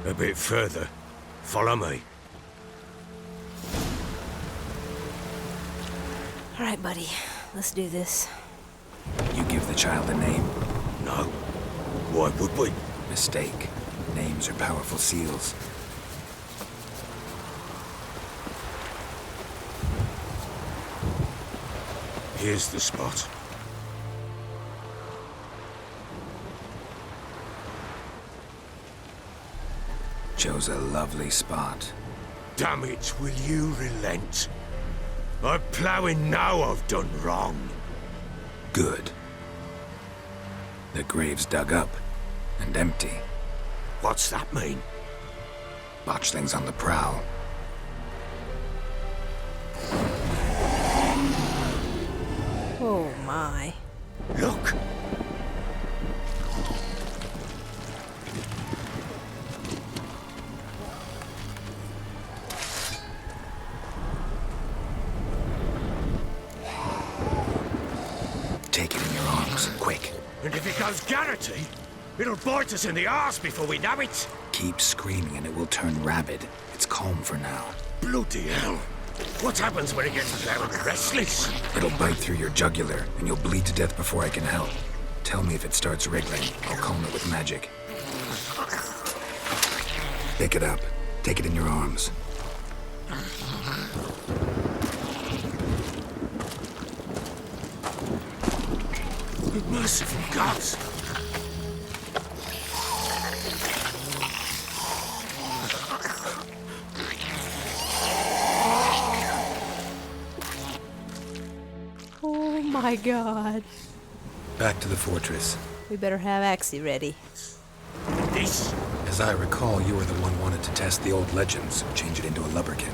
A bit further. Follow me. All right, buddy. Let's do this. You give the child a name? No. Why would we? Mistake. Names are powerful seals. Here's the spot. Chose a lovely spot. Damn it, will you relent? I'm ploughing now I've done wrong. Good. The grave's dug up and empty. What's that mean? Botchling's on the prowl. Oh my. Look! Take it in your arms, quick. And if it goes Garrity, it'll bite us in the arse before we know it. Keep screaming and it will turn rabid. It's calm for now. Bloody hell. What happens when it gets very restless? It'll bite through your jugular and you'll bleed to death before I can help. Tell me if it starts wriggling. I'll calm it with magic. Pick it up. Take it in your arms. Merciful gods! Oh my god. Back to the fortress. We better have Axie ready. This? As I recall, you were the one wanted to test the old legends, change it into a lubberkin.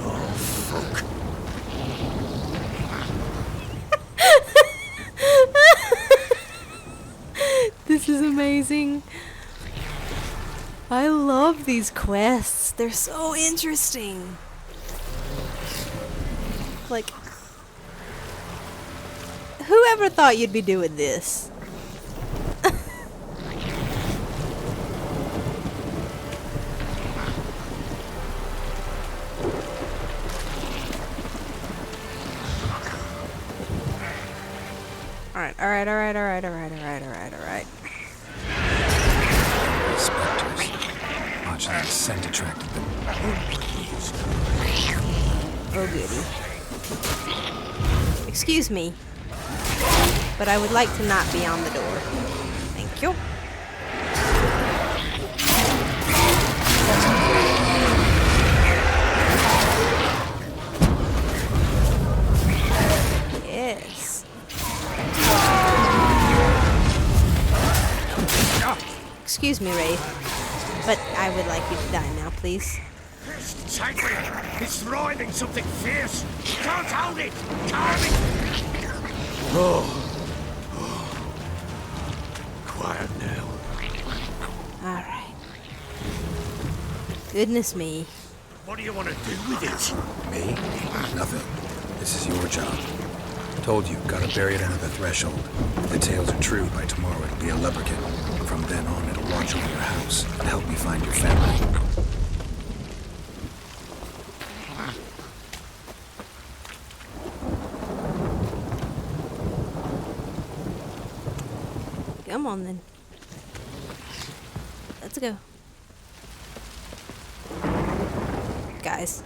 Oh, fuck. This is amazing. I love these quests. They're so interesting. Like, whoever thought you'd be doing this? Alright. Spectres. Botchling's scent attracted them. Oh goody. Excuse me, but I would like to not be on the door. Thank you. Yes. Excuse me, Wraith, but I would like you to die now, please. Take me! It's writhing something fierce! Can't hold it! Can't! Oh. Quiet now. Alright. Goodness me. What do you want to do with it? Me? Nothing. This is your job. Told you, gotta bury it under the threshold. If the tales are true, by tomorrow it'll be a lubberkin. From then on, it'll watch over your house and help me find your family. Come on then. Let's go. Guys.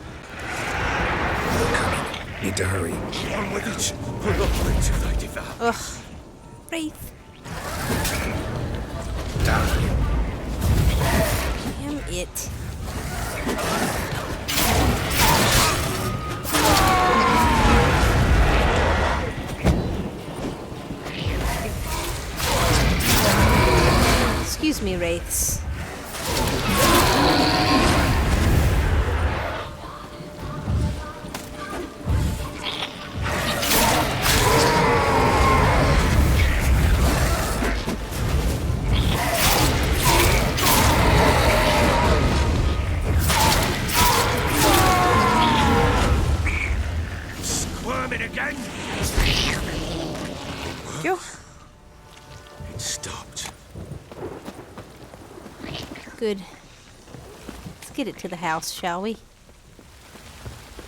Coming. Need to hurry. On with it! We're not going to they devour. Ugh. Wraith. Die. Damn it. Excuse me, Wraiths. Squirming again! Yo. It stopped. Good. get it to the house, shall we?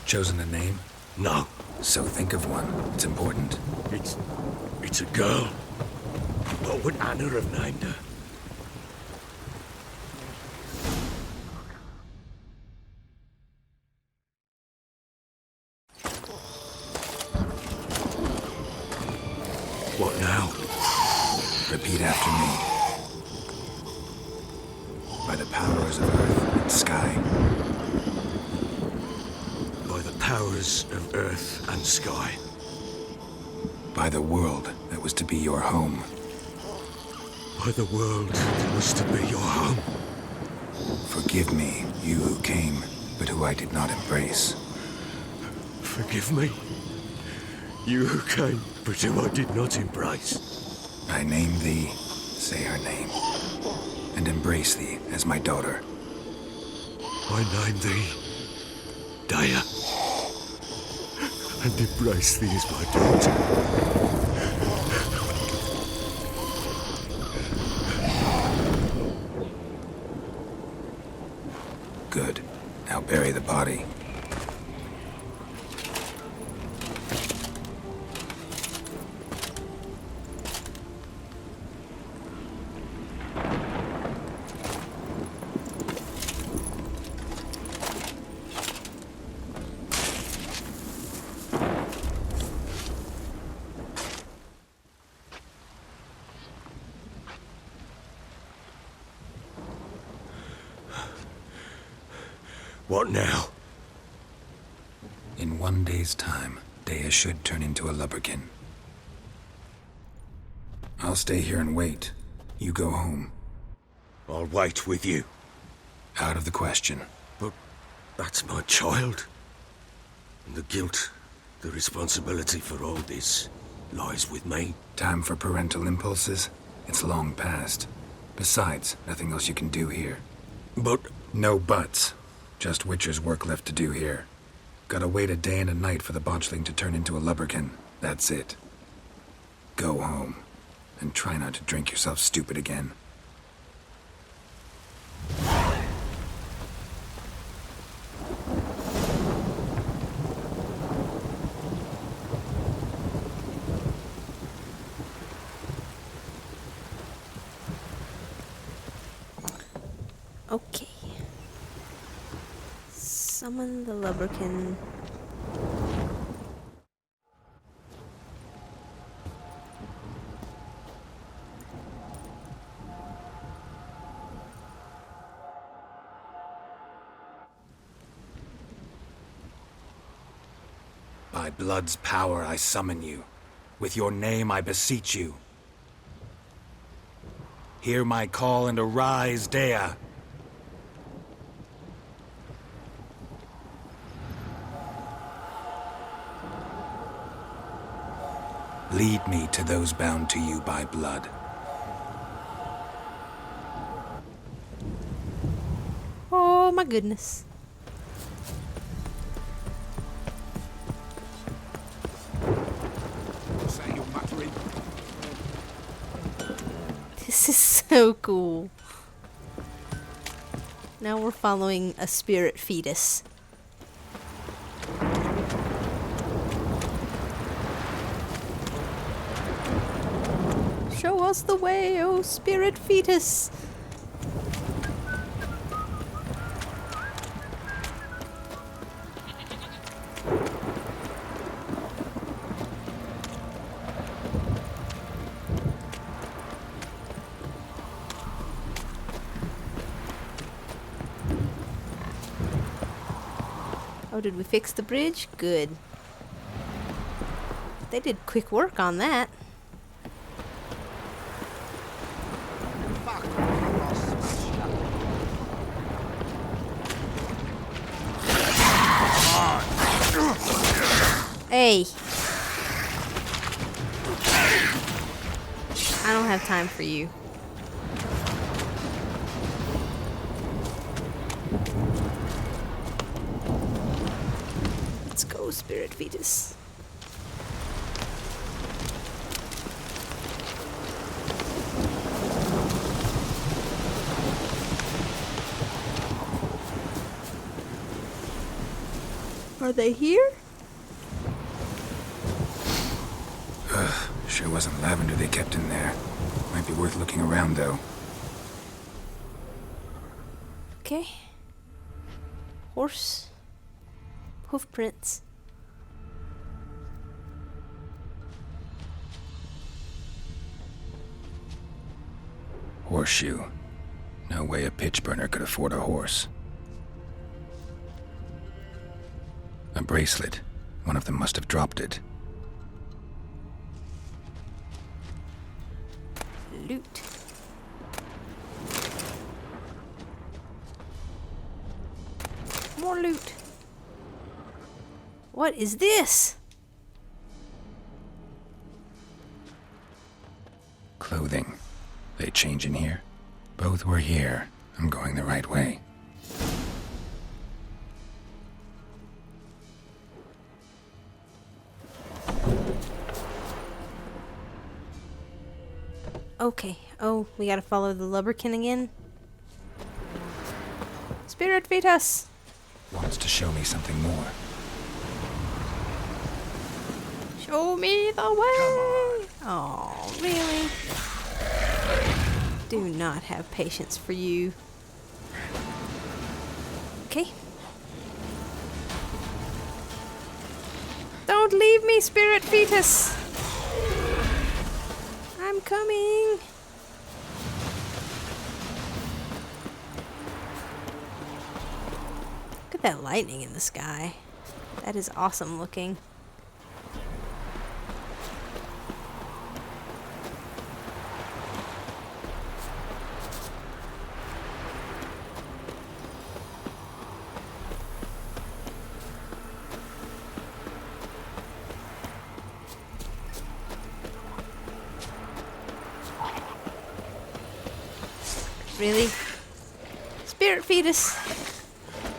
Chosen a name? No, So think of one. It's important. it's a girl. What would Anna have named her? What now? Repeat after me. By the powers of earth and sky. By the powers of earth and sky. By the world that was to be your home. By the world that was to be your home. Forgive me, you who came, but who I did not embrace. Forgive me. You who came, but who I did not embrace. I name thee, say her name, and embrace thee as my daughter. I name thee Dea, and embrace thee as my daughter. Good. Now bury the body. What now? In 1 day's time, Dea should turn into a lubberkin. I'll stay here and wait. You go home. I'll wait with you. Out of the question. But that's my child. And the guilt, the responsibility for all this lies with me. Time for parental impulses? It's long past. Besides, nothing else you can do here. But No buts. Just Witcher's work left to do here. Gotta wait a day and a night for the botchling to turn into a lubberkin. That's it. Go home. And try not to drink yourself stupid again. Okay. Summon the lubberkin. By blood's power I summon you. With your name I beseech you. Hear my call and arise, Dea. Lead me to those bound to you by blood. Oh my goodness. what's that you're muttering? This is so cool. Now we're following a spirit fetus. Show us the way, oh spirit fetus. Oh, did we fix the bridge? Good. They did quick work on that. Hey. I don't have time for you. Let's go, spirit fetus. Are they here? Sure wasn't lavender they kept in there. Might be worth looking around, though. Okay. Horse. Hoof prints. Horseshoe. No way a pitch burner could afford a horse. A bracelet. One of them must have dropped it. Loot. More loot. What is this? Clothing. They change in here? Both were here. I'm going the right way. Okay. Oh, we gotta follow the lubberkin again. Spirit feed us. Wants to show me something more. Show me the way. Oh, really? Do not have patience for you. Okay. Don't leave me, spirit fetus. I'm coming. Look at that lightning in the sky. That is awesome looking. Really? Spirit fetus.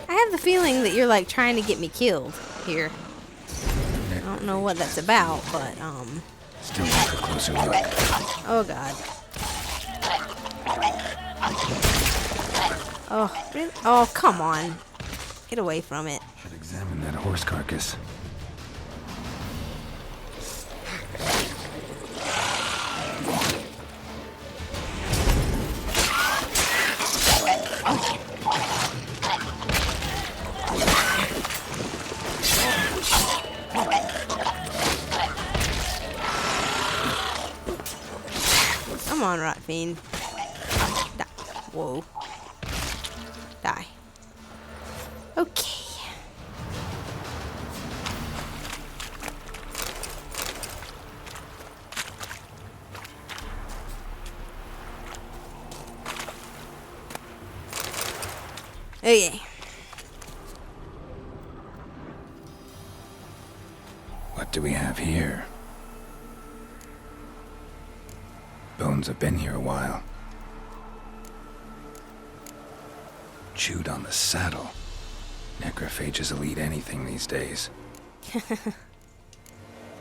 I have the feeling that you're like trying to get me killed here. I don't know what that's about, but Still take a closer look. oh god. Oh, really? Oh, come on. Get away from it. Should examine that horse carcass. Come on, Rot Fiend. Die. Whoa. Die. Okay. Okay. What do we have here? Bones have been here a while. Chewed on the saddle. Necrophages will eat anything these days.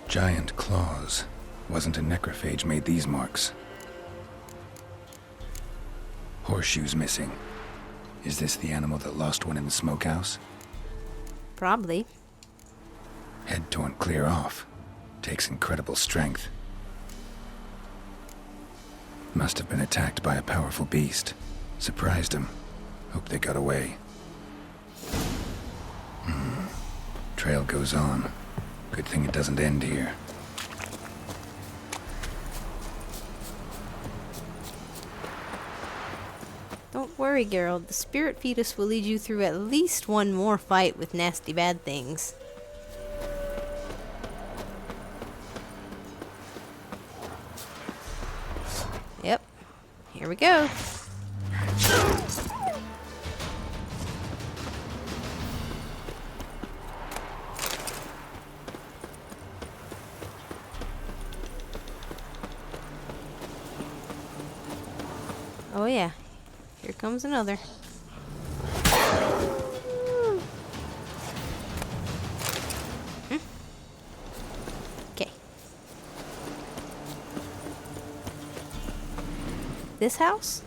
Giant claws. Wasn't a necrophage made these marks. Horseshoes missing. Is this the animal that lost one in the smokehouse? Probably. Head torn clear off. Takes incredible strength. Must have been attacked by a powerful beast. Surprised him. Hope they got away. Trail goes on. Good thing it doesn't end here. Don't worry, Geralt. The spirit fetus will lead you through at least one more fight with nasty bad things. Yep. Here we go. Oh yeah. Here comes another. Okay. This house?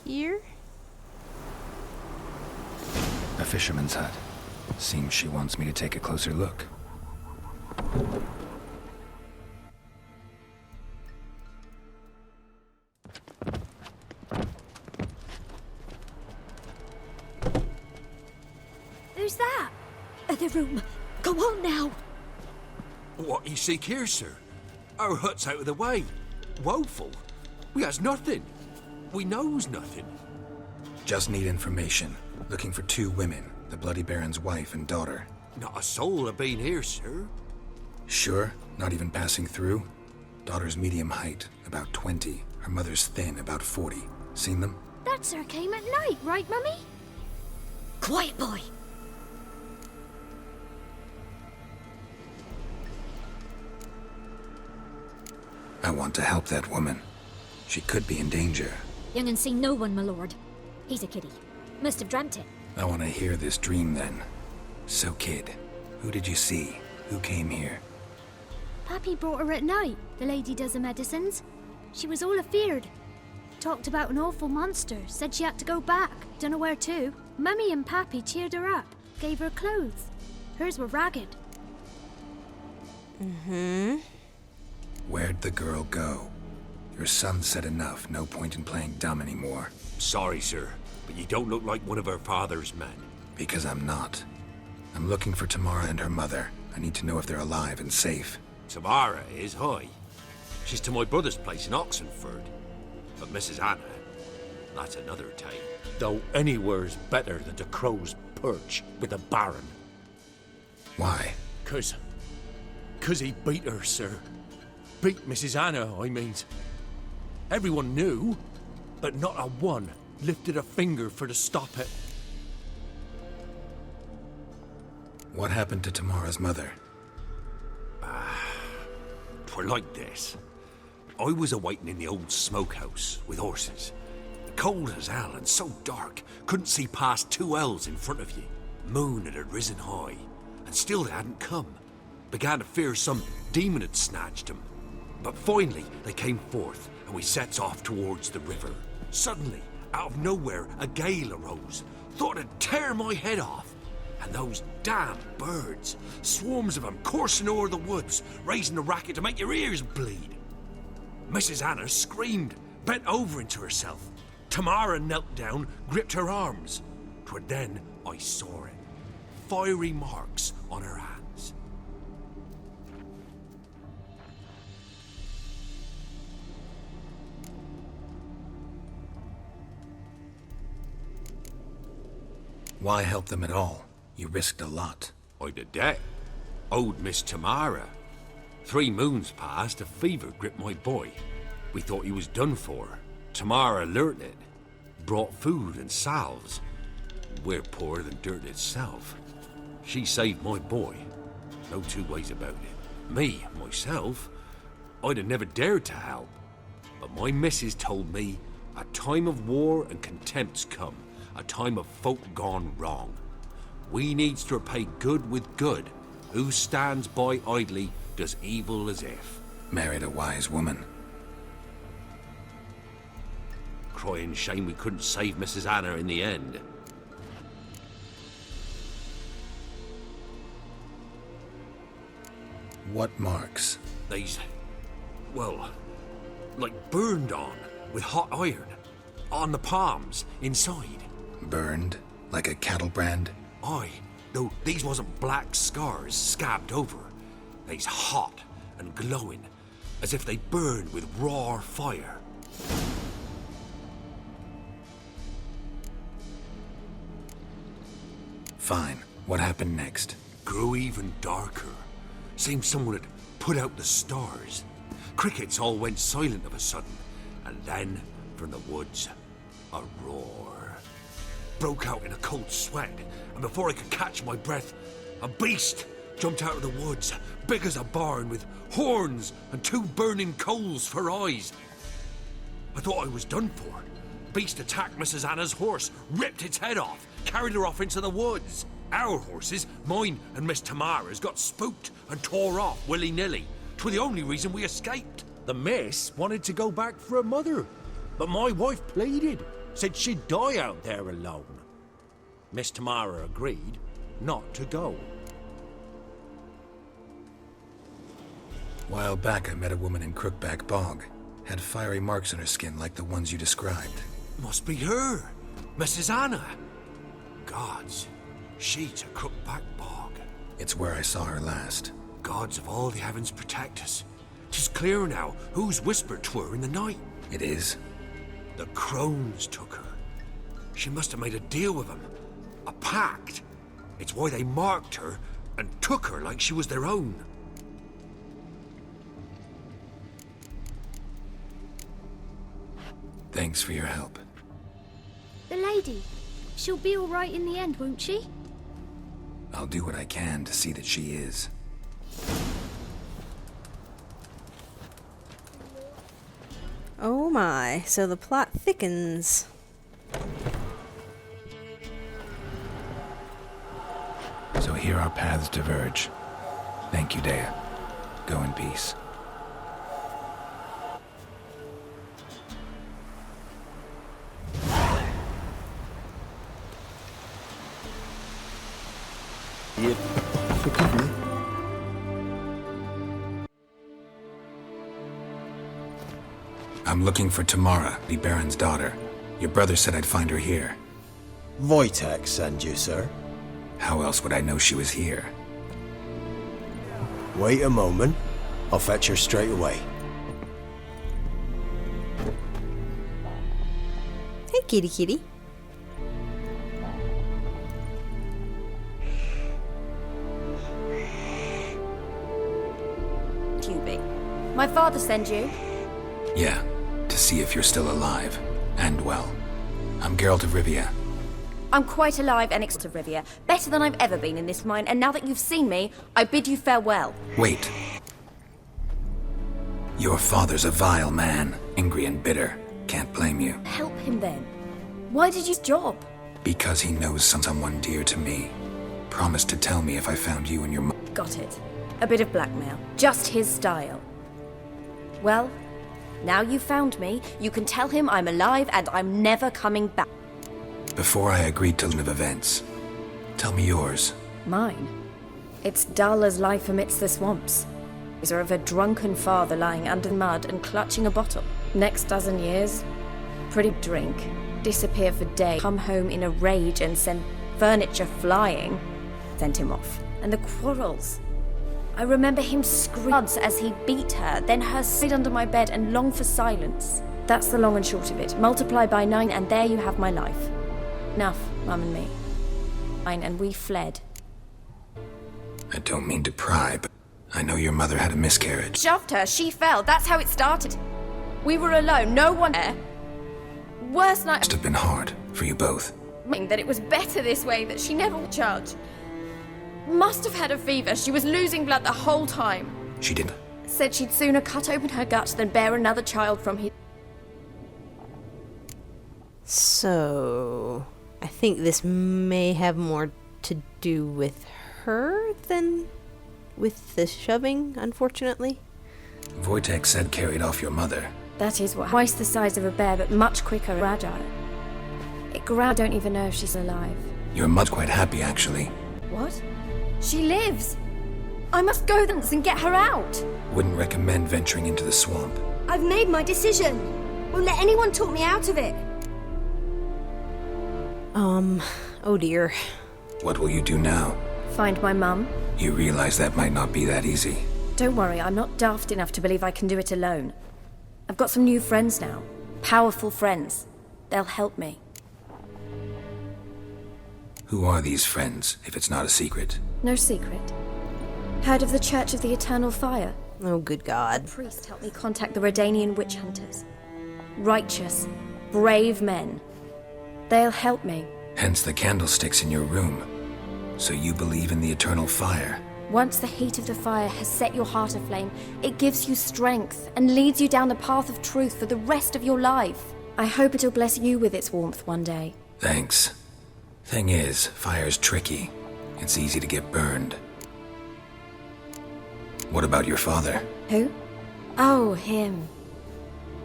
here? A fisherman's hut. Seems she wants me to take a closer look. Who's that? Other room. Go on now. What you seek here, sir? Our hut's out of the way. Woeful. We has nothing. We knows nothing. Just need information. Looking for 2 women, the Bloody Baron's wife and daughter. Not a soul have been here, sir. Sure? Not even passing through? Daughter's medium height, about 20. Her mother's thin, about 40. Seen them? That sir came at night, right, Mummy? Quiet, boy. I want to help that woman. She could be in danger. Young and seen no one, my lord. He's a kiddie. Must have dreamt it. I want to hear this dream then. So, kid, who did you see? Who came here? Pappy brought her at night, the lady does the medicines. She was all afeared. Talked about an awful monster, said she had to go back, dunno where to. Mummy and Pappy cheered her up, gave her clothes. Hers were ragged. Where'd the girl go? Your son said enough, no point in playing dumb anymore. Sorry, sir, but you don't look like one of her father's men. Because I'm not. I'm looking for Tamara and her mother. I need to know if they're alive and safe. Tamara is, hi. She's to my brother's place in Oxenford. But Mrs. Anna, that's another tale. Though anywhere's better than the Crow's Perch with the Baron. Why? 'Cause he beat her, sir. Beat Mrs. Anna, I mean. Everyone knew, but not a one lifted a finger for to stop it. What happened to Tamara's mother? 'Twere like this. I was awaiting in the old smokehouse with horses. Cold as hell and so dark, couldn't see past 2 ells in front of you. Moon had risen high, and still they hadn't come. Began to fear some demon had snatched them. But finally, they came forth, and we sets off towards the river. Suddenly, out of nowhere, a gale arose. Thought it'd tear my head off. And those damn birds, swarms of them coursing o'er the woods, raising a racket to make your ears bleed. Mrs. Anna screamed, bent over into herself. Tamara knelt down, gripped her arms. 'Twere then I saw it. Fiery marks on her hands. Why help them at all? You risked a lot. I'd a debt. Owed Miss Tamara. 3 moons passed, a fever gripped my boy. We thought he was done for. Tamara learnt it. Brought food and salves. We're poorer than dirt itself. She saved my boy. No 2 ways about it. Me, myself, I'd have never dared to help. But my missus told me a time of war and contempt's come. A time of folk gone wrong. We needs to repay good with good. Who stands by idly does evil as if. Married a wise woman. Crying shame we couldn't save Mrs. Anna in the end. What marks? They's, well, like burned on with hot iron. On the palms, inside. Burned? Like a cattle brand? Aye, though these wasn't black scars scabbed over. They's hot and glowing, as if they burned with raw fire. Fine. What happened next? Grew even darker. Seemed someone had put out the stars. Crickets all went silent of a sudden, and then, from the woods, a roar. Broke out in a cold sweat, and before I could catch my breath, a beast jumped out of the woods, big as a barn, with horns and 2 burning coals for eyes. I thought I was done for. Beast attacked Mrs. Anna's horse, ripped its head off, carried her off into the woods. Our horses, mine and Miss Tamara's, got spooked and tore off willy-nilly. 'Twere the only reason we escaped. The miss wanted to go back for her mother, but my wife pleaded. Said she'd die out there alone. Miss Tamara agreed not to go. While back, I met a woman in Crookback Bog. Had fiery marks on her skin like the ones you described. Must be her, Mrs. Anna. Gods, she's a Crookback Bog. It's where I saw her last. Gods of all the heavens protect us. 'Tis clear now who's whispered to her in the night. It is? The crones took her. She must have made a deal with them. A pact. It's why they marked her and took her like she was their own. Thanks for your help. The lady. She'll be all right in the end, won't she? I'll do what I can to see that she is. Oh my, so the plot thickens. So here our paths diverge. Thank you, Dea. Go in peace. Forgive me. I'm looking for Tamara, the Baron's daughter. Your brother said I'd find her here. Wojtek send you, sir. How else would I know she was here? Wait a moment. I'll fetch her straight away. Hey, kitty kitty. QB. My father sent you? Yeah, to see if you're still alive. And well. I'm Geralt of Rivia. I'm quite alive and to Rivia. Better than I've ever been in this mine, and now that you've seen me, I bid you farewell. Wait. Your father's a vile man, angry and bitter. Can't blame you. Help him then. Why did you job? Because he knows someone dear to me. Promised to tell me if I found you and your mom. Got it. A bit of blackmail. Just his style. Well, now you've found me, you can tell him I'm alive and I'm never coming back. Before I agreed to live events, tell me yours. Mine? It's dull as life amidst the swamps. Is of a drunken father lying under mud and clutching a bottle. Next dozen years, pretty drink, disappear for days, come home in a rage and send furniture flying. Sent him off. And the quarrels. I remember him screaming as he beat her, then her sit under my bed and long for silence. That's the long and short of it. Multiply by 9 and there you have my life. Enough, Mum and me. Mine, and we fled. I don't mean to pry, but I know your mother had a miscarriage. Shoved her, she fell, that's how it started. We were alone, no one there. Worst night Must have been hard for you both. that it was better this way, that she never would charge. Must have had a fever, she was losing blood the whole time. She didn't. Said she'd sooner cut open her gut than bear another child from his... So, I think this may have more to do with her than with the shoving, unfortunately. Wojtek said carried off your mother. That is what, twice the size of a bear, but much quicker and agile. I don't even know if she's alive. Your mother's quite happy, actually. What? She lives! I must go then and get her out! Wouldn't recommend venturing into the swamp. I've made my decision. Won't let anyone talk me out of it. Oh dear. What will you do now? Find my mum? You realize that might not be that easy. Don't worry, I'm not daft enough to believe I can do it alone. I've got some new friends now. Powerful friends. They'll help me. Who are these friends, if it's not a secret? No secret. Heard of the Church of the Eternal Fire? Oh, good God. A priest helped me contact the Redanian witch hunters. Righteous, brave men. They'll help me. Hence the candlesticks in your room. So you believe in the eternal fire? Once the heat of the fire has set your heart aflame, it gives you strength and leads you down the path of truth for the rest of your life. I hope it'll bless you with its warmth one day. Thanks. Thing is, fire's tricky. It's easy to get burned. What about your father? Who? Oh, him.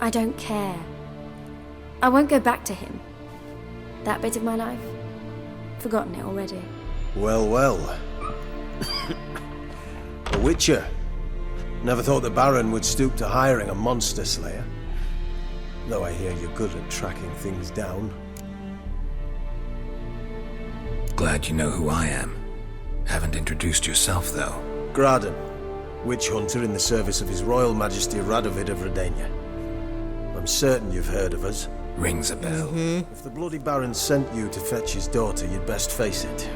I don't care. I won't go back to him. That bit of my life? Forgotten it already. Well, well. A witcher. Never thought the Baron would stoop to hiring a monster slayer. Though I hear you're good at tracking things down. Glad you know who I am. Haven't introduced yourself, though. Graden, witch hunter in the service of His Royal Majesty Radovid of Redania. I'm certain you've heard of us. Rings a bell. If the bloody Baron sent you to fetch his daughter, you'd best face it.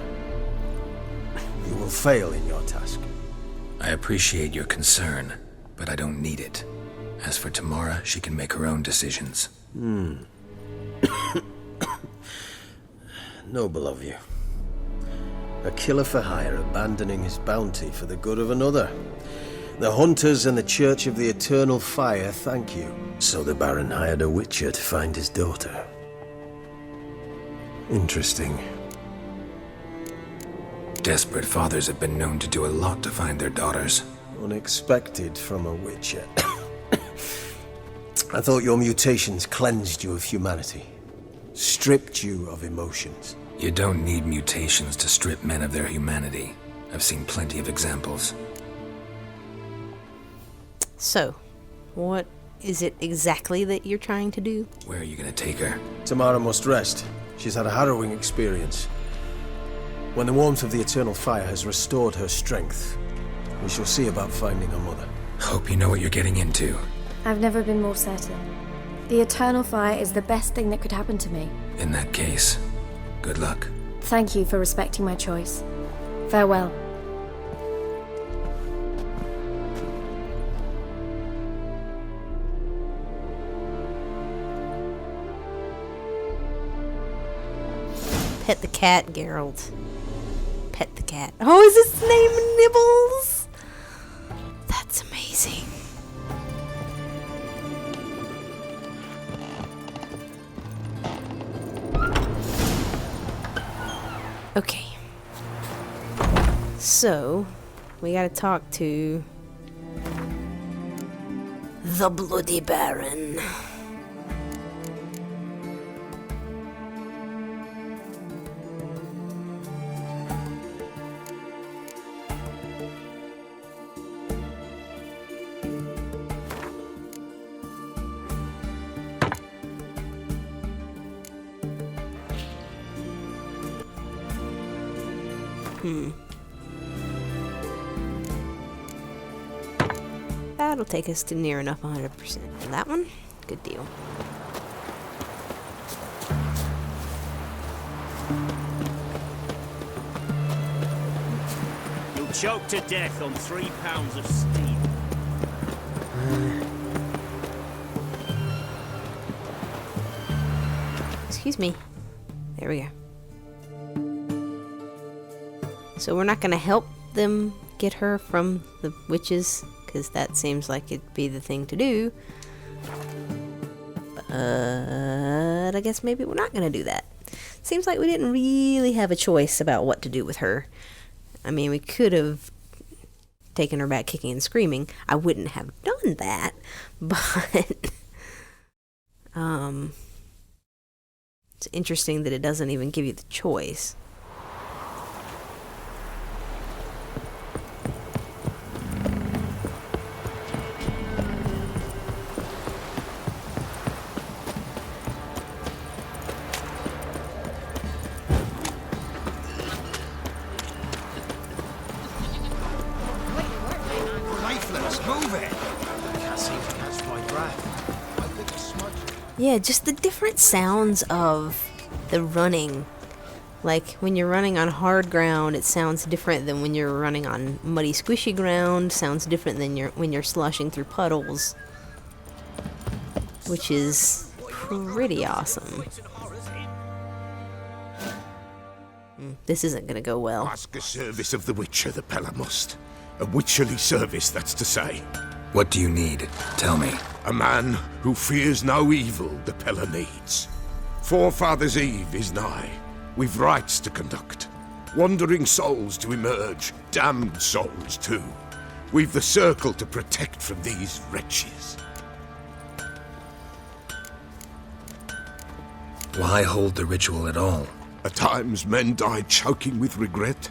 You will fail in your task. I appreciate your concern, but I don't need it. As for Tamara, she can make her own decisions. Noble of you. A killer for hire abandoning his bounty for the good of another. The hunters and the Church of the Eternal Fire thank you. So the Baron hired a witcher to find his daughter. Interesting. Desperate fathers have been known to do a lot to find their daughters. Unexpected from a witcher. I thought your mutations cleansed you of humanity. Stripped you of emotions. You don't need mutations to strip men of their humanity. I've seen plenty of examples. So, what is it exactly that you're trying to do? Where are you gonna take her? Tamara must rest. She's had a harrowing experience. When the warmth of the Eternal Fire has restored her strength, we shall see about finding her mother. Hope you know what you're getting into. I've never been more certain. The Eternal Fire is the best thing that could happen to me. In that case, good luck. Thank you for respecting my choice. Farewell. Pet the cat, Geralt. Pet the cat. Oh, is his name Nibbles? That's amazing. Okay. So, we gotta talk to the Bloody Baron. That'll take us to near enough 100% for that one. Good deal. You'll choke to death on 3 pounds of steam. Excuse me. There we go. So we're not going to help them get her from the witches, because that seems like it'd be the thing to do. But I guess maybe we're not going to do that. Seems like we didn't really have a choice about what to do with her. I mean, we could have taken her back kicking and screaming. I wouldn't have done that, but it's interesting that it doesn't even give you the choice. Yeah, just the different sounds of the running. Like, when you're running on hard ground, it sounds different than when you're running on muddy, squishy ground. Sounds different than when you're sloshing through puddles. Which is pretty awesome. This isn't gonna go well. Ask a service of the Witcher, the Pella must. A witcherly service, that's to say. What do you need? Tell me. A man who fears no evil the Pella needs. Forefathers' Eve is nigh. We've rites to conduct. Wandering souls to emerge. Damned souls, too. We've the circle to protect from these wretches. Why hold the ritual at all? At times, men die choking with regret.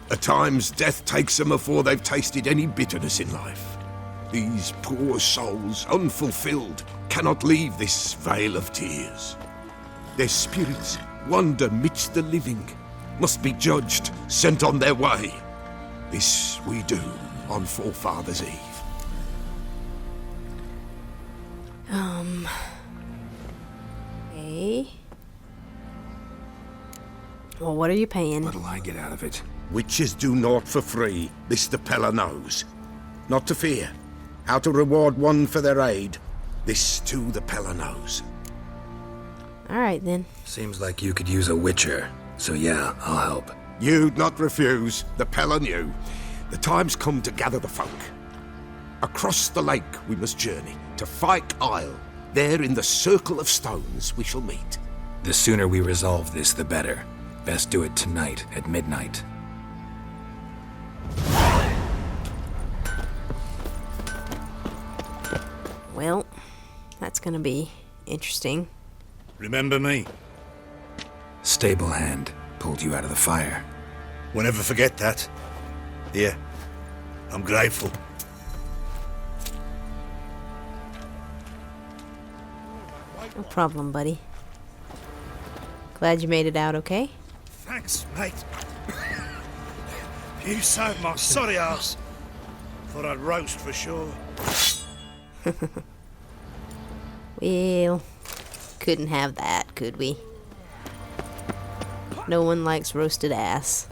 At times, death takes them before they've tasted any bitterness in life. These poor souls, unfulfilled, cannot leave this vale of tears. Their spirits wander midst the living, must be judged, sent on their way. This we do on Forefathers' Eve. Okay. Well, what are you paying? What'll I get out of it? Witches do naught for free, this the Pella knows. Not to fear. How to reward one for their aid, this too the Pella knows. Alright then. Seems like you could use a witcher, so yeah, I'll help. You'd not refuse, the Pella knew. The time's come to gather the folk. Across the lake we must journey, to Fyke Isle. There in the circle of stones we shall meet. The sooner we resolve this, the better. Best do it tonight at midnight. Well, that's gonna be interesting. Remember me? Stable hand pulled you out of the fire. We'll never forget that. Here, I'm grateful. No problem, buddy. Glad you made it out okay? Thanks, mate. You saved my sorry ass. Thought I'd roast for sure. Well, couldn't have that, could we? No one likes roasted ass.